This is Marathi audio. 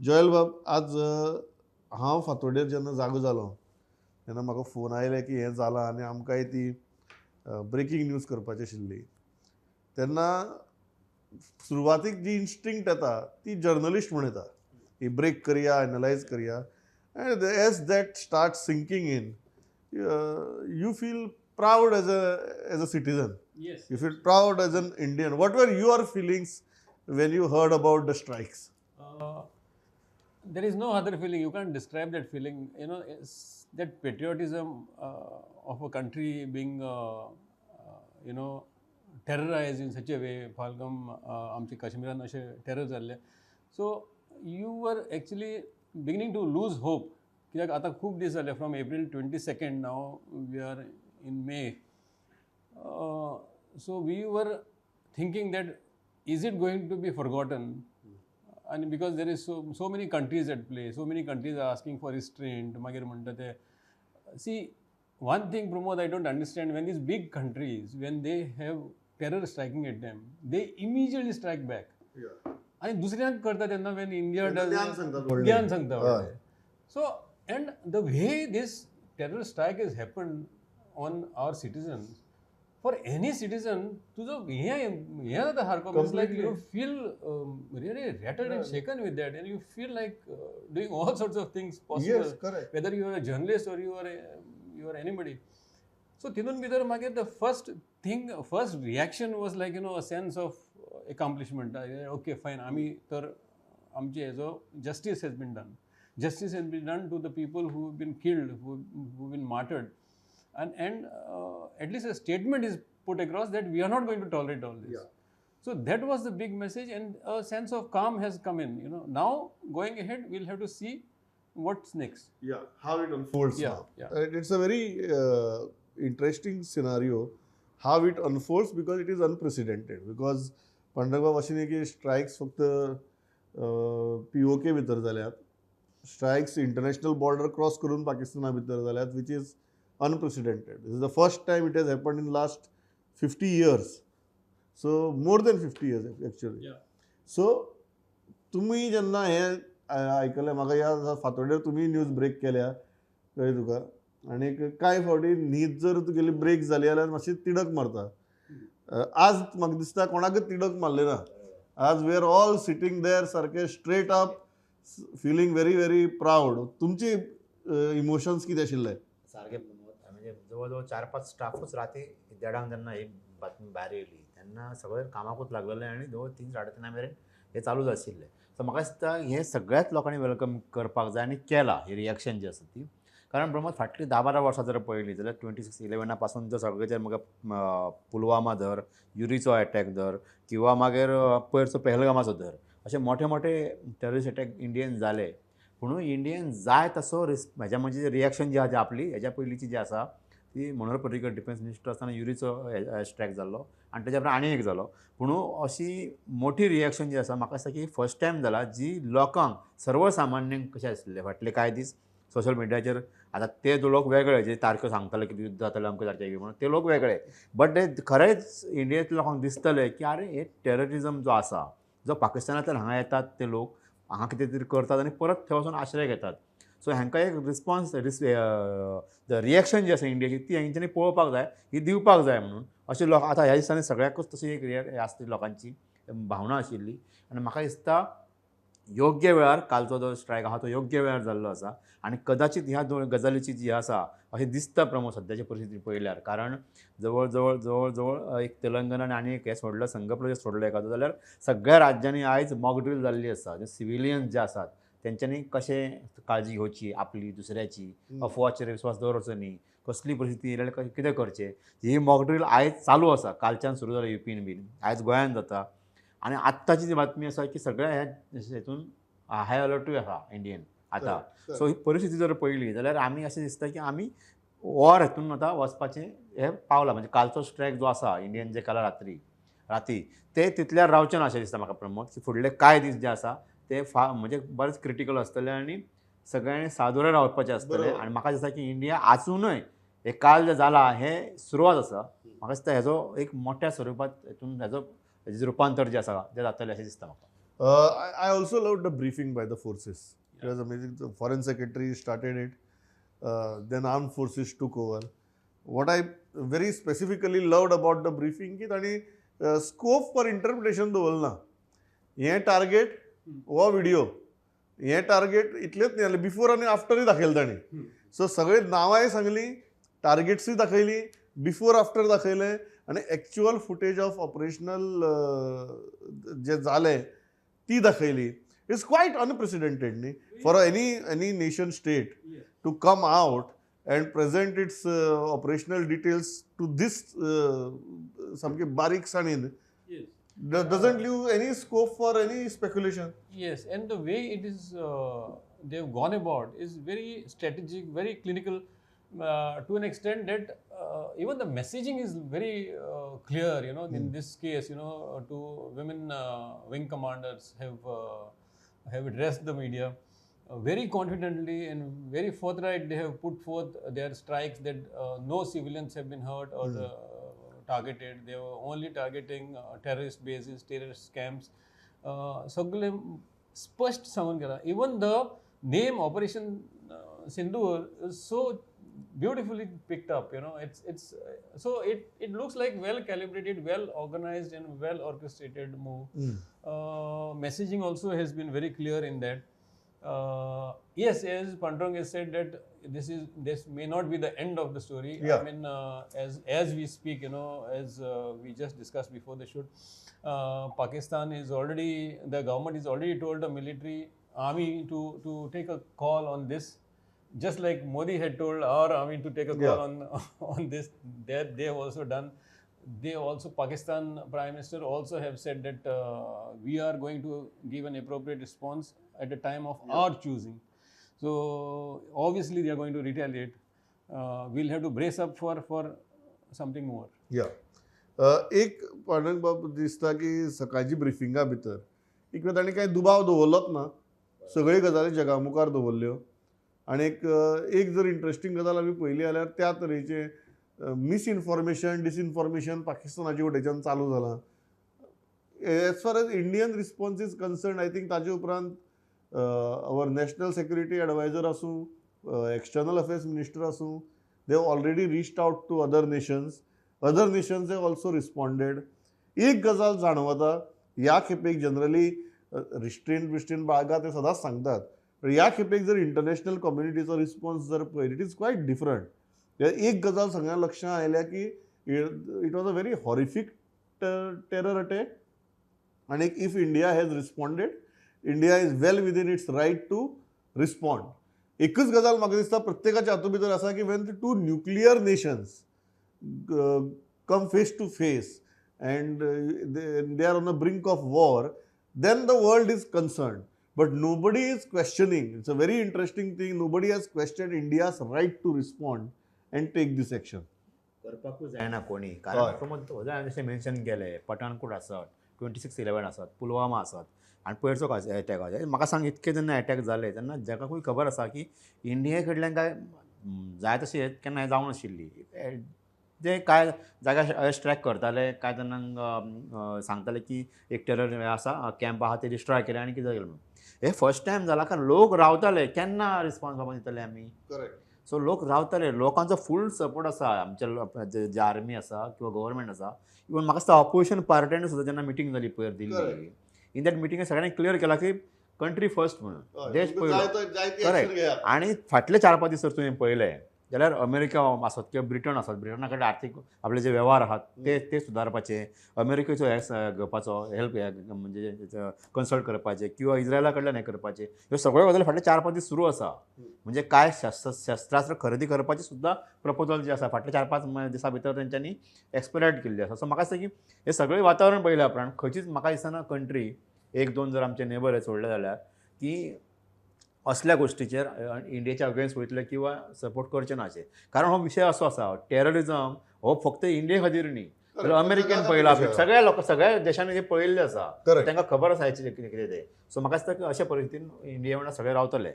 जॉयल बाब, आज हांव फातोडेर जेन्ना जागो जालो तेन्ना म्हाका फोन आयले की हें जालां आनी आमकांय ती ब्रेकींग न्यूज करपाची आशिल्ली. तेन्ना सुरवातीक जी इन्स्टिंक्ट येता ती जर्नलिस्ट म्हूण येता की ब्रेक करया, एनालायज करया. And as that start sinking in, you feel proud as a citizen. Yes. You feel proud as an Indian. What were your feelings when you heard about the strikes? There is no other feeling. You can't describe that feeling. You know, it's that patriotism of a country being, you know, terrorized in such a way. Falgam, आमचे काश्मीरान अशे terror जाल्ले. So you were actually beginning to lose hope. कित्याक आतां खूब दीस जाले. From April 22nd now we are in May. So we were thinking that is it going to be forgotten? And because there is so many countries at play, so many countries are asking for restraint. Magir म्हणटा ते. See, one thing, Pramod, I don't understand, when these big countries, when they have terror striking at them, they immediately strike back. Yeah. आणि दुसऱ्यांक करता तेन्ना when India does ध्यान सांगतात व्हडलें. ध्यान सांगता व्हडलें. So, and the way this terror strike has happened on our citizens, for any citizen, तुझो हे जाता सारको. It's like you feel really rattled and shaken with that, and you feel like doing all sorts of things possible. Yes, correct. Whether you are a journalist or you are anybody. So तितून भितर मागीर the first reaction was like, you know, a sense of accomplishment. Okay, fine. आमी तर आमचे हेजो justice has been done. Justice has been done to the people who have been killed, who've been martyred. And at least a statement is put across that we are not going to tolerate all this. Yeah. So that was the big message, and a sense of calm has come in. You know, now going ahead, we'll have to see what's next. Yeah, how it unfolds Yeah, now. yeah. It's a very interesting scenario how it unfolds because it is unprecedented. Because Pandharpur वाशिनी स्ट्रायक्स फक्त POK भितर जाल्यात, स्ट्रायक्स इंटरनॅशनल बॉर्डर क्रॉस करून पाकिस्ताना भितर जाल्यात, which is unprecedented. This is the first time it has happened in last 50 years. So more than 50 years actually. Yeah. So तुम्ही जेन्ना हे आयकलें, म्हाका याद आसा फातोडेर तुमी न्यूज ब्रेक केल्या कळ्ळें तुका. आनी कांय फावटी न्हीद जर तुगेली ब्रेक जाली जाल्यार मातशी तिडक मारता. आज म्हाका दिसता कोणाकच तिडक मारली ना. आज we are all sitting there सारके straight up, feeling very very proud. तुमची इमोशन्स कितें आशिल्ले? सारखे म्हणजे जवळजवळ 4-5 स्टाफच राती देडांक जेन्ना ही बातमी भायर येयली तेन्ना सगळे कामाकूच लागलेले आनी जवळ 3-3:30 मेरेन हे चालूच आशिल्ले. सो म्हाका दिसता हे सगळ्याच लोकांनी वेलकम करपाक जाय आनी केला ही रिएक्शन जी आसा ती. कारण प्रमोद फाटली 10-12 वर्सां जर पळयली जाल्यार 2011 पासून जर सगळे जे म्हाका पुलवामा धर, युरीचो अटॅक धर, किंवा मागीर पयरचो पहलगामाचो धर, अशे मोठे मोठे टेररिस्ट अटॅक इंडियेन जाले. पूण इंडियेन जाय तसो हेज्या म्हणजे रिएक्शन जी आसा आपली हेज्या पयलींची जी आसा ती मनोहर पर्रीकर डिफेन्स मिनिस्टर आसतना युरीचो स्ट्रायक जाल्लो आनी तेच्या उपरांत आनी एक जालो. पूण अशी मोठी रिएक्शन जी आसा म्हाका दिसता की फर्स्ट टायम जाला जी लोकांक सर्वसामान्यांक कशें आसलें फाटले कांय दीस सोशल मिडियाचेर. आतां ते लोक वेगळे जे तारख्यो सांगताले की युद्ध जातलें अमके तारखेक म्हणून ते लोक वेगळे. बट ते खरेंच इंडियेंतल्या लोकांक दिसतलें की आरे हे टेररिजम जो आसा जो पाकिस्तानांतल्यान हांगा येतात ते लोक हांगा कितें तरी करतात आनी परत थंय वचून आश्रय घेतात. सो हांकां एक रिस्पॉन्स रिएक्शन जी आसा इंडियाची ती हेंच्यांनी पळोवपाक जाय, ही दिवपाक जाय म्हणून अशें लोक. आतां ह्या दिसांनी सगळ्याकूच तशी एक हे आसली लोकांची भावना आशिल्ली. आनी म्हाका दिसता योग्य वेळार कालचो जो स्ट्रायक आहा तो योग्य वेळार जाल्लो आसा. आनी कदाचित ह्या दोन गजालीची जी आसा अशें दिसता प्रमोद सद्याची परिस्थिती पळयल्यार. कारण जवळ जवळ जवळ जवळ एक तेलंगणा आनी एक हें सोडलें, संघ प्रदेश सोडलो एखादो जाल्यार सगळ्या राज्यांनी आयज मॉक ड्रील जाल्ली आसा. जे सिविलियन्स जे आसात तेंच्यांनी कशें काळजी घेवची आपली दुसऱ्याची, अफवाचेर विस्वास दवरचो न्ही, कसली परिस्थिती येयल्यार कितें करचें, ही मॉक ड्रील आयज चालू आसा. कालच्यान सुरू जाला UPन बीन, आयज गोंयान जाता. आनी आत्ताची जी बातमी आसा की सगळ्या ह्या हितून हाय अलर्टूय आसा इंडियेन आतां. सो ही परिस्थिती जर पळयली जाल्यार आमी अशें दिसता की आमी वॉर हितून आतां वचपाचें हें पावलां. म्हणजे कालचो स्ट्रायक जो आसा इंडियेन जे केला राती ते तितल्यार रावचें ना अशें दिसता म्हाका प्रमोद. की फुडले कांय दीस जे आसा ते म्हणजे बरेच क्रिटिकल आसतले आनी सगळ्यांनी सादुरे रावपाचें आसतलें. आनी म्हाका दिसता की इंडिया आजूनय हे काल जें जालां हें सुरवात आसा. म्हाका दिसता हेजो एक मोठ्या स्वरुपात हितून हेजो रूपांतर जें आसा तें जातलें अशें दिसता म्हाका. I also loved the briefing by the forces. It was amazing. The foreign secretary started it. Then armed forces took over. What I very specifically loved about the briefing की ताणी scope for interpretation दवरना. हे टार्गेट हो व्हिडिओ हे टार्गेट इतलेच नाही जालें बिफोर आनी आफ्टरूय दाखयलें ताणी. सो सगळे नांवांय सांगली, टार्गेट्सूय दाखयली, बिफोर आफ्टर दाखयलें आनी एक्चुअल फुटेज ऑफ ऑपरेशनल जे जालें ती दाखयली. इट्स क्वायट अनप्रेसिडेंटेड न्ही for any nation state to come out and present its operational details to this सामके बारीकसाणेन. Yes. Doesn't leave any scope for any speculation. Yes, and the way it is they've gone about is very strategic, very clinical, to an extent that even the messaging is very clear. You know, in this case, you know, two women wing commanders have addressed the media very confidently and very forthright. They have put forth their strikes that no civilians have been hurt or targeted. They were only targeting terrorist bases, terrorist camps. सगळे स्पष्ट सांगून गेला. Even the name Operation Sindoor is so beautifully picked up. You know, it's so it looks like well calibrated, well organized, and well orchestrated move. Messaging also has been very clear in that. Yes, as Pandrong has said that this may not be the end of the story. Yeah. I mean, as we speak, you know, as we just discussed before the shoot, Pakistan is already, the government is already told the military army to take a call on this, just like Modi had told our army to take a call on this. That they have also done. They also, Pakistan Prime Minister also have said that we are going to give an appropriate response at a time of our choosing. So obviously they are going to retaliate. We'll have to brace up for something more. Yeah. एक पांडुरंग बाब दिसता की सकाळची ब्रिफिंगा भितर एक वेळ ताणें कांय दुबाव दवरलोच ना. सगळ्यो गजाली जगा मुखार दवरल्यो. आनी एक जर इंट्रस्टींग गजाल आमी पळयली जाल्यार त्या तरेचे मिसइन्फॉर्मेशन, डिसइन्फॉर्मेशन पाकिस्तानाचे वटेच्यान चालू जालां. As far as Indian response is concern, I think ताजे उपरांत our national security advisor आसूं, external affairs minister आसूं, they have already reached out to other nations have also responded. एक गजाल जाणवता, ह्या खेपेक जनरली रिस्ट्रेंट बाळगा ते सदांच सांगतात, पण ह्या खेपेक जर इंटरनॅशनल कम्युनिटीचो रिस्पॉन्स जर पळयत, इट इज क्वायट डिफरंट. एक गजाल सगळ्या लक्षांत आयल्या की it was a very horrific terror attack. आनी if India has responded, India is well within its right to respond. एकच गजाल म्हाका दिसता प्रत्येकाच्या हातूंत भितर आसा की when two nuclear nations come face to face and they are on the brink of war, then the world is concerned. But nobody is questioning. It's a very interesting thing. Nobody has questioned India's right to respond and take this action. करपाकूच जायना कोणी, कारण समज जशें मेन्शन केलें, पठाणकोट आसत, 26/11 आसत, पुलवामा आसत, आनी पयरचो अटॅक आसा. म्हाका सांग, इतके जेन्ना अटॅक जाले तेन्ना जगाकूय खबर आसा की इंडिये कडल्यान काय जाय तशें केन्ना जावं नाशिल्ली. जे काय जाग्यार स्ट्रायक करताले, काय जाणांक सांगताले की एक टेरर आसा, कॅम्प आहा ते डिस्ट्रॉय केले आनी कितें केलें म्हणून. हे फर्स्ट टायम जाला कारण लोक रावताले. केन्ना रिस्पॉन्स बाबा दितले आमी? सो लोक रावताले, लोकांचो फूल सपोर्ट आसा. आमचे जे आर्मी आसा किंवा गव्हर्मेंट आसा, इवन म्हाका दिसता ऑपोजिशन पार्ट्यांनी सुद्दां जेन्ना मिटींग जाली पयर दिल्ली, इन दॅट मिटींग सगळ्यांनी क्लियर केला की कंट्री फर्स्ट म्हणून, देश पयलो. करेक्ट. आनी फाटले 4-5 दीस जर तुवें पळयले जाल्यार अमेरिका आसत किंवा ब्रिटन आसत, ब्रिटना कडेन आर्थीक आपले जे वेव्हार आहात ते सुदारपाचे, अमेरिकेचो घेवपाचो हेल्प म्हणजे कन्सल्ट करपाचे किंवा इस्रायला कडल्यान हें करपाचे, ह्यो सगळ्यो गजाली फाटले 4-5 दीस सुरू आसा. म्हणजे काय शस्त्रास्त्र खरेदी करपाची सुद्दां प्रपोजल जे आसा फाटले 4-5 दिसां भितर तेंच्यांनी एक्सपेडायट केल्ली आसा. सो म्हाका दिसता की हे सगळें वातावरण पळयल्या उपरांत खंयचीच म्हाका दिसना कंट्री, 1-2 जर आमचे नेबर हे सोडले जाल्यार, की असल्या गोष्टीचेर इंडियेच्या अगेन्स्ट वयतले किंवा सपोर्ट करचे नाचे. कारण हो विशय असो आसा, टेररिजम हो फक्त इंडिये खातीर न्ही, तर अमेरिकेन पळयला, सगळ्या देशांनी हे पळयल्लें आसा, तांकां खबर आसा हेचें कितें ते. सो म्हाका दिसता की अशा परिस्थितीन इंडिये वांगडा सगळे रावतले.